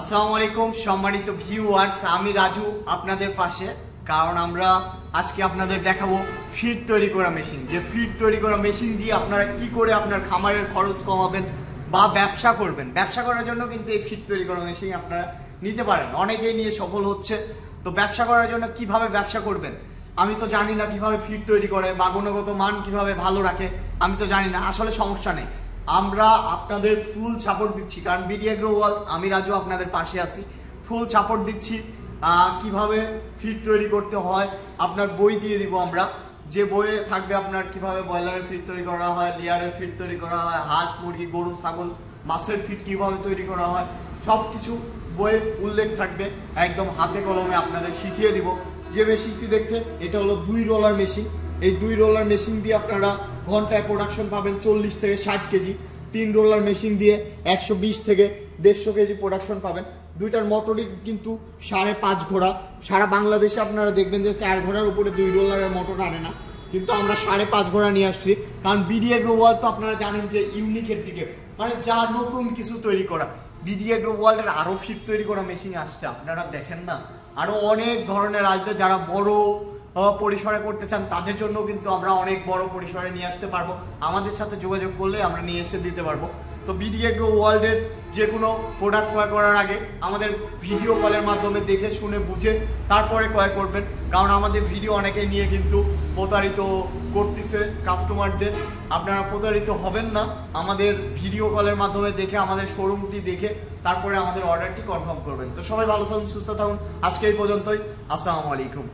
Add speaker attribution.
Speaker 1: আসসালামু আলাইকুম সম্মানিত ভিউয়ার্স, আমি রাজু আপনাদের পাশে। কারণ আমরা আজকে আপনাদের দেখাবো ফিড তৈরি করা মেশিন। যে ফিড তৈরি করা মেশিন দিয়ে আপনারা কি করে আপনার খামারের খরচ কমাবেন বা ব্যবসা করবেন। ব্যবসা করার জন্য কিন্তু এই ফিড তৈরি করা মেশিন আপনারা নিতে পারেন, অনেকেই নিয়ে সফল হচ্ছে। তো ব্যবসা করার জন্য কিভাবে ব্যবসা করবেন আমি তো জানি না, কিভাবে ফিড তৈরি করে বা গুণগত মান কিভাবে ভালো রাখে আমি তো জানি না। আসলে সমস্যা নেই, আমরা আপনাদের ফুল সাপোর্ট দিচ্ছি। কারণ বিডি এগ্রো ওয়ার্ল্ড, আমি রাজু আপনাদের পাশে আছি, ফুল সাপোর্ট দিচ্ছি। কিভাবে ফিড তৈরি করতে হয় আপনার বই দিয়ে দিব আমরা, যে বইয়ে থাকবে আপনার কিভাবে ব্রয়লারের ফিড তৈরি করা হয়, লেয়ারের ফিড তৈরি করা হয়, হাঁস মুরগি গরু ছাগল মাছের ফিড কিভাবে তৈরি করা হয়, সব কিছু বইয়ে উল্লেখ থাকবে। একদম হাতে কলমে আপনাদের শিখিয়ে দিব। যে মেশিনটি দেখছেন এটা হলো 2 রোলার মেশিন। এই 2 রোলার মেশিন দিয়ে আপনারা ঘন্টায় প্রোডাকশন পাবেন 40 থেকে 60 কেজি। 3 রোলার মেশিন দিয়ে 120 থেকে 150 কেজি প্রোডাকশন পাবেন। দুইটার মোটরই কিন্তু 5.5 ঘোড়া। সারা বাংলাদেশে আপনারা দেখবেন যে 4 ঘোড়ার উপরে 2 রোলারের মোটর আনে না, কিন্তু আমরা 5.5 ঘোড়া নিয়ে আসছি। কারণ বিডি এগ্রো ওয়ার্ল্ড তো আপনারা জানেন যে ইউনিকের দিকে, মানে যা নতুন কিছু তৈরি করা। বিডি এগ্রো ওয়ার্ল্ডের আরো ফিড তৈরি করা মেশিন আসছে, আপনারা দেখেন না, আরো অনেক ধরনের আসবে। যারা বড় পরিসরে করতে চান তাদের জন্য কিন্তু আমরা অনেক বড় পরিসরে নিয়ে আসতে পারবো। আমাদের সাথে যোগাযোগ করলে আমরা নিয়ে এসে দিতে পারবো। তো বিডি এগ্রো ওয়ার্ল্ডের যে কোনো প্রোডাক্ট ক্রয় করার আগে আমাদের ভিডিও কলের মাধ্যমে দেখে শুনে বুঝে তারপরে ক্রয় করবেন। কারণ আমাদের ভিডিও অনেকে নিয়ে কিন্তু প্রতারিত করতেছে কাস্টমারদের। আপনারা প্রতারিত হবেন না, আমাদের ভিডিও কলের মাধ্যমে দেখে আমাদের শোরুমটি দেখে তারপরে আমাদের অর্ডারটি কনফার্ম করবেন। তো সবাই ভালো থাকুন, সুস্থ থাকুন। আজকে এই পর্যন্তই। আসসালামু আলাইকুম।